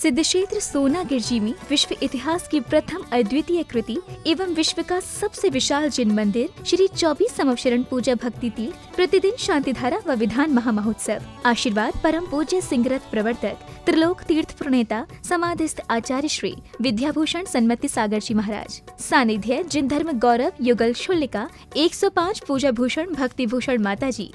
सिद्धक्षेत्र सोनागिर जी में विश्व इतिहास की प्रथम अद्वितीय कृति एवं विश्व का सबसे विशाल जिन मंदिर श्री 24 समवशरण पूजा भक्ति तीर्थ प्रतिदिन शांतिधारा व विधान महामहोत्सव। आशीर्वाद परम पूज्य सिंहरथ प्रवर्तक त्रिलोक तीर्थ प्रणेता समाधिस्थ आचार्य श्री विद्याभूषण सन्मति सागर जी महाराज। सानिध्य जिन धर्म गौरव युगल शुल्लिका 105 पूजा भूषण भक्ति भूषण माता जी।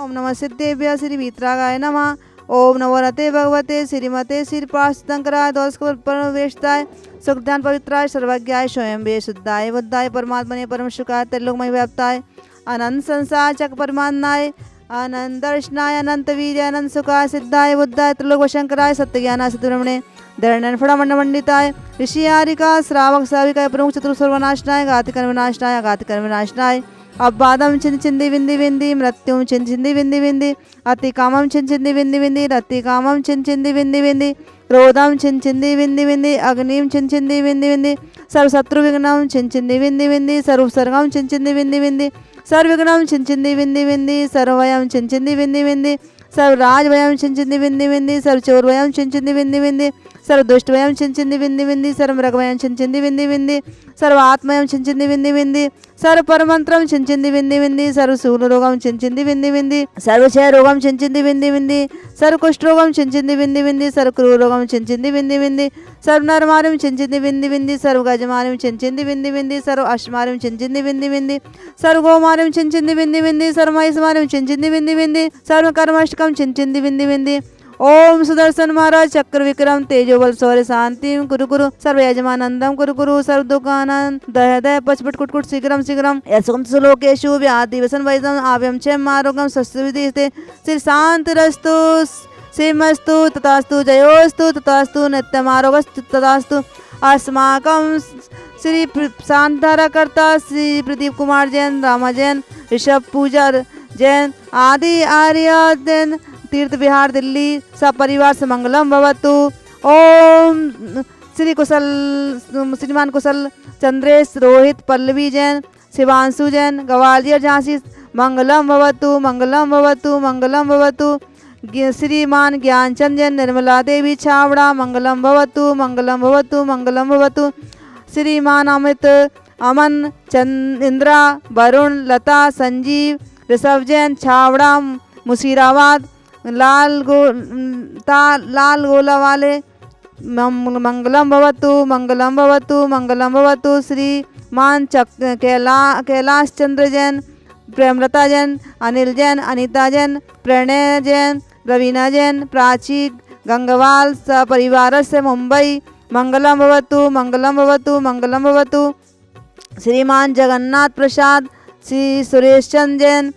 नमः सिद्धेभ्यः श्री वीतरागाय नमः। ओम नवरते भगवते श्रीमते श्री पार्श्वतंकराय दोषवेशताय सुखदान पवित्राय सर्वज्ञाय स्वयं शुद्धाय बुद्धाय परमात्मने परम सुखाय त्रिलोकमय व्याप्ताय अनंत संसार चक परमान्नाय अनंत दर्शनाय अनंत वीर्य अनंत सुखाय सिद्धाय बुद्धाय त्रिलोक शंकराय सत्यज्ञानाय सत्यब्रह्मणे धरणन फड़मंडमंडिताय ऋषि आरिका श्रावक साविकाय प्रमुख चतुर्स्वर्वनाशनाय घातिकर्म विनाशनाय घातिकर्म विनाशनाय अबादम छिंद छिंदी विंदी विंदी मृत्युम छिंद छिंदी विंदी विंदी अति कामम छिंद छिंदी विंदी विंदी रति कामम छिंद छिंदी विंदी विंदी क्रोधम छिंद छिंदी विंदी विंदी अग्निम छिंद छिंदी विंदी विंदी सर्व शत्रु विघ्नम छिंद छिंदी विंदी विंदी सर्व सर्गम छिंद छिंदी विंदी विंदी सर्व विघ्नम छिंद छिंदी विंदी विंदी सर्वयम छिंद छिंदी विंदी विंदी सर्व राज वयम छिंद छिंदी विंदी विंदी सर्व चोर वयम छिंद छिंदी विंदी विंदी सर्व दुष्ट वयम छिंद छिंदी विंदी विंदी सर्व मृग वयम छिंद छिंदी विंदी विंदी सर्व आत्मयम छिंद छिंदी विंदी विंदी सर्व परमंत्रम छिंद छिंदी विंदी विंदी सर्व सूल रोगम छिंद छिंदी विंदी विंदी सर्व क्षय रोगम छिंद छिंदी विंदी विंदी सर्व कुष्ठ रोगम छिंद छिंदी विंदी विंदी सर्व क्रूर रोगम छिंद छिंदी विंदी विंदी सर्व नरमारिम छिंद छिंदी विंदी विंदी सर्व गजमारिम छिंद छिंदी विंदी विंदी सर्व अश्मारिम छिंद छिंदी विंदी विंदी सर्व गोमारिम छिंद छिंदी विंदी विंदी सर्व महिषमारिम छिंद छिंदी विंदी विंदी सर्व कर्मष्टकम छिंद छिंदी विंदी विंदी। ओम सुदर्शन महाराज चक्र विक्रम तेजोबल शौर्य शांति कुरु कुरु सर्व यजमानंदम कुरु कुरु सर्व दुकानंद दह दह पचपट कुटकुट शीघ्रम शीघ्रम यशुम सुलोकेशु व्याधि वसन वैदम आव्यम क्षेम आरोग्यम स्वस्थ श्री शांतिरस्तु श्रीमस्तु तथास्तु जयोस्तु तथास्तु नित्यमारोगस्तु तथास्तु। अस्माकं श्री शांतारा कर्ता श्री प्रदीप कुमार जैन रामा जैन ऋषभ पूजा जैन आदि आर्य जैन तीर्थ विहार दिल्ली सब परिवार से मंगलम भवतु। ओम श्री कुशल श्रीमान कुशल चंद्रेश रोहित पल्लवी जैन शिवांशु जैन ग्वालियर झांसी मंगलम भवतु मंगलम भवतु मंगलम भवतु। श्रीमान ज्ञानचंद जैन निर्मला देवी छावड़ा मंगलम भवतु मंगलम भवतु मंगलम भवतु। श्रीमान अमित अमन चंद इंद्रा वरुण लता संजीव ऋषभ जैन छावड़ा मुशीराबाद लाल गोला वाले मंगलम भवतु मंगलम भवतु मंगलम भवतु। श्रीमान कैलाश चंद्र जैन प्रेमलता जैन अनिल जैन अनीता जैन प्रणय जैन रवीना जैन प्राची गंगवाल सपरिवार से मुंबई मंगलम भवतु मंगलम भवतु मंगलम भवतु। श्रीमान जगन्नाथ प्रसाद श्री सुरेश चंद जैन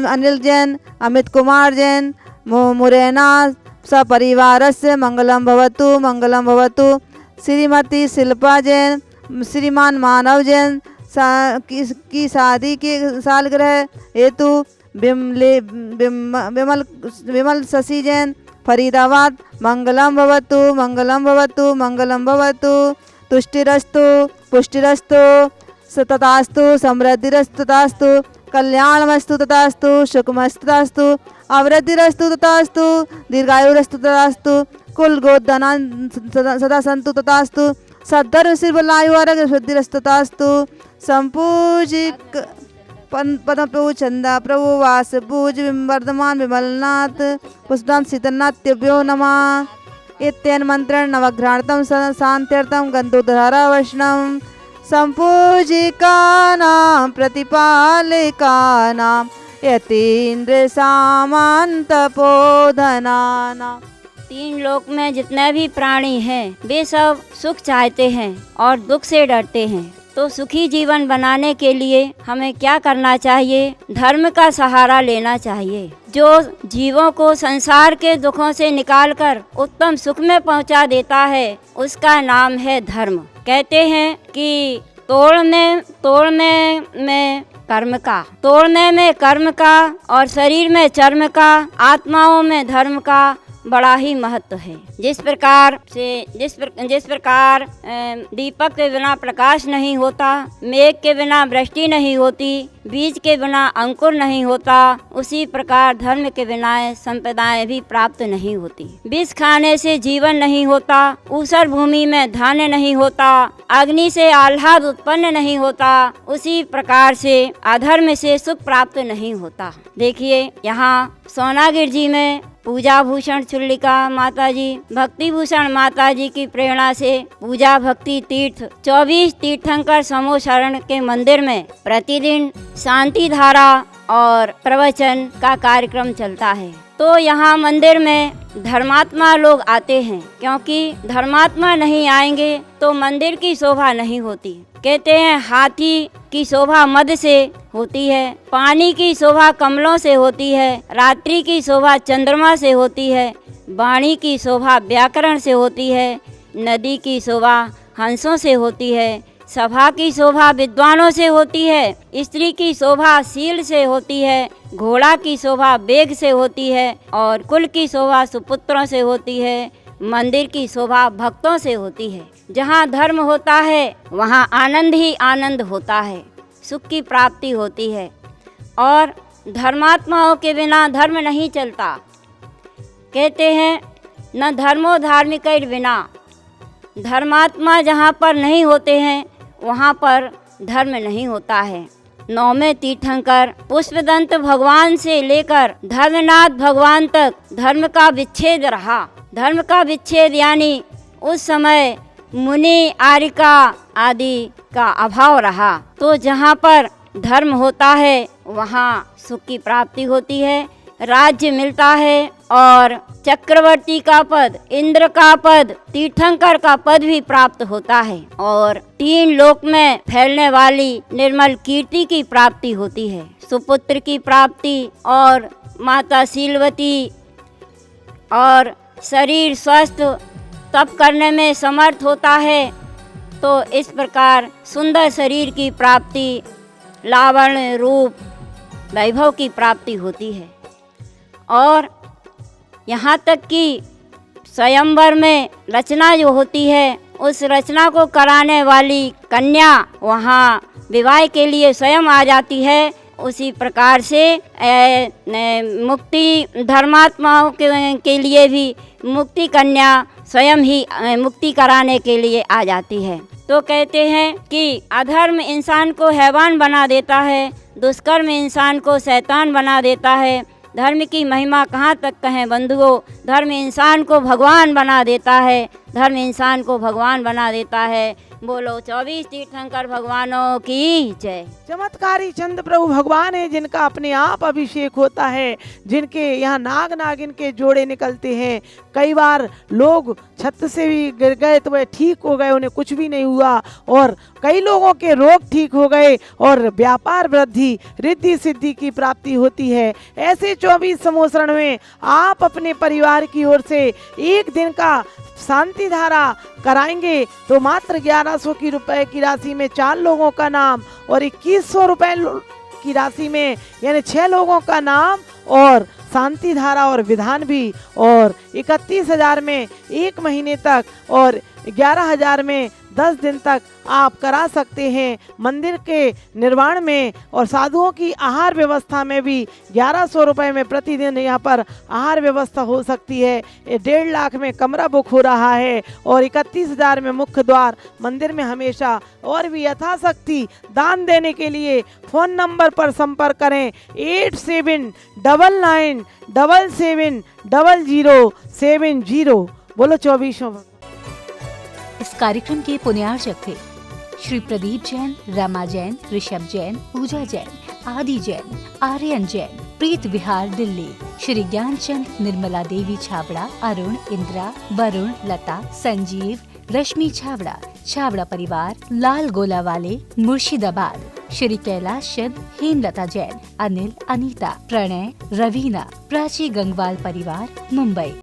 अनिल जैन अमित कुमार जैन मुरैना सपरिवार से मंगलम भवतु मंगलम भवतु। श्रीमती शिल्पा जैन श्रीमान मानव जैन की शादी की सालगिरह हेतु विमल शशि जैन फरीदाबाद मंगलम भवतु मंगलम भवतु मंगलम भवतु। तुष्टिरस्तु पुष्टिरस्तु तथास्तु समृद्धिरस्तु तथास्तु कल्याणमस्तु तथास्तु सुखमस्तु तथास्तु अवृद्धिरस्तु तथास्तु दीर्घायुरस्तु तथास्तु कुल गोधना सदा संतु तथास्तु सद्धर्म शिवलायु आरोग्य शुद्धिरस्तु तथास्तु। संपूजिक पद्म प्रभु चंदा प्रभु वास पूज वर्धमान विमलनाथ पुष्पदान शीतलनाथ्यभ्यो नमः। इत्यन मंत्रण नवघ्राणतम शांत्यर्थम गंधोधारा वैष्णव संपूजिकानां प्रतिपालिकानां यतीन्द्र सामंत पोधनानां। तीन लोक में जितने भी प्राणी हैं वे सब सुख चाहते हैं और दुख से डरते हैं। तो सुखी जीवन बनाने के लिए हमें क्या करना चाहिए? धर्म का सहारा लेना चाहिए जो जीवों को संसार के दुखों से निकालकर उत्तम सुख में पहुंचा देता है। उसका नाम है धर्म। कहते हैं कि तोड़ने में कर्म का, तोड़ने में कर्म का और शरीर में चर्म का, आत्माओं में धर्म का बड़ा ही महत्व है। जिस प्रकार दीपक के बिना प्रकाश नहीं होता, मेघ के बिना वृष्टि नहीं होती, बीज के बिना अंकुर नहीं होता, उसी प्रकार धर्म के बिना संपदाएं भी प्राप्त नहीं होती। विष खाने से जीवन नहीं होता, ऊसर भूमि में धान्य नहीं होता, अग्नि से आह्लाद उत्पन्न नहीं होता, उसी प्रकार से अधर्म से सुख प्राप्त नहीं होता। देखिए यहाँ सोनागिर जी में पूजा भूषण चुल्लिका माता जी, भक्ति भूषण माता जी की प्रेरणा से पूजा भक्ति तीर्थ 24 तीर्थंकर समूह शरण के मंदिर में प्रतिदिन शांति धारा और प्रवचन का कार्यक्रम चलता है। तो यहाँ मंदिर में धर्मात्मा लोग आते हैं, क्योंकि धर्मात्मा नहीं आएंगे तो मंदिर की शोभा नहीं होती। कहते हैं हाथी की शोभा मद से होती है, पानी की शोभा कमलों से होती है, रात्रि की शोभा चंद्रमा से होती है, वाणी की शोभा व्याकरण से होती है, नदी की शोभा हंसों से होती है, सभा की शोभा विद्वानों से होती है, स्त्री की शोभा शील से होती है, घोड़ा की शोभा वेग से होती है और कुल की शोभा सुपुत्रों से होती है, मंदिर की शोभा भक्तों से होती है। जहाँ धर्म होता है वहाँ आनंद ही आनंद होता है, सुख की प्राप्ति होती है और धर्मात्माओं के बिना धर्म नहीं चलता। कहते हैं न धर्मो धार्मिक बिना, धर्मात्मा जहाँ पर नहीं होते हैं वहाँ पर धर्म नहीं होता है। नौवें तीर्थंकर पुष्पदंत भगवान से लेकर धर्मनाथ भगवान तक धर्म का विच्छेद रहा। धर्म का विच्छेद यानी उस समय मुनि आर्यिका आदि का अभाव रहा। तो जहाँ पर धर्म होता है वहाँ सुख की प्राप्ति होती है, राज्य मिलता है और चक्रवर्ती का पद, इंद्र का पद, तीर्थंकर का पद भी प्राप्त होता है और 3 लोक में फैलने वाली निर्मल कीर्ति की प्राप्ति होती है, सुपुत्र की प्राप्ति और माता शीलवती और शरीर स्वस्थ तप करने में समर्थ होता है। तो इस प्रकार सुंदर शरीर की प्राप्ति, लावण्य रूप वैभव की प्राप्ति होती है और यहाँ तक कि स्वयंवर में रचना जो होती है उस रचना को कराने वाली कन्या वहाँ विवाह के लिए स्वयं आ जाती है। उसी प्रकार से मुक्ति धर्मात्माओं के लिए भी मुक्ति कन्या स्वयं ही मुक्ति कराने के लिए आ जाती है। तो कहते हैं कि अधर्म इंसान को हैवान बना देता है, दुष्कर्म इंसान को शैतान बना देता है। धर्म की महिमा कहाँ तक कहें बंधुओं, धर्म इंसान को भगवान बना देता है, धर्म इंसान को भगवान बना देता है। बोलो 24 तीर्थंकर भगवानों की जय। चमत्कारी चंद प्रभु भगवान है जिनका अपने आप अभिषेक होता है, जिनके यहाँ नाग नागिन के जोड़े निकलते हैं। कई बार लोग छत से भी गिर गए तो वह ठीक हो गए, उन्हें कुछ भी नहीं हुआ और कई लोगों के रोग ठीक हो गए और व्यापार वृद्धि रिद्धि सिद्धि की प्राप्ति होती है। ऐसे 24 समोसरण में आप अपने परिवार की ओर से एक दिन का शांति धारा कराएंगे तो मात्र 1100 रुपए की राशि में 4 लोगों का नाम और 2100 रुपए की राशि में यानी 6 लोगों का नाम और शांति धारा और विधान भी और 31,000 में 1 महीने तक और 11,000 में 10 दिन तक आप करा सकते हैं। मंदिर के निर्माण में और साधुओं की आहार व्यवस्था में भी 1100 रुपए में प्रतिदिन यहाँ पर आहार व्यवस्था हो सकती है। 1.5 लाख में कमरा बुक हो रहा है और 31,000 में मुख्य द्वार मंदिर में हमेशा। और भी यथाशक्ति दान देने के लिए फ़ोन नंबर पर संपर्क करें 8799770070। बोलो 24। इस कार्यक्रम के पुण्यार्चक थे श्री प्रदीप जैन, रमा जैन, ऋषभ जैन, पूजा जैन, आदि जैन, आर्यन जैन, प्रीत विहार दिल्ली, श्री ज्ञानचंद, निर्मला देवी छाबड़ा, अरुण, इंदिरा, वरुण, लता, संजीव, रश्मि छाबड़ा, छाबड़ा परिवार, लाल गोलावाले, मुर्शिदाबाद, श्री कैलाश चंद, हेमलता जैन, अनिल, अनीता, प्रणय, रवीना, प्राची गंगवाल परिवार, मुंबई।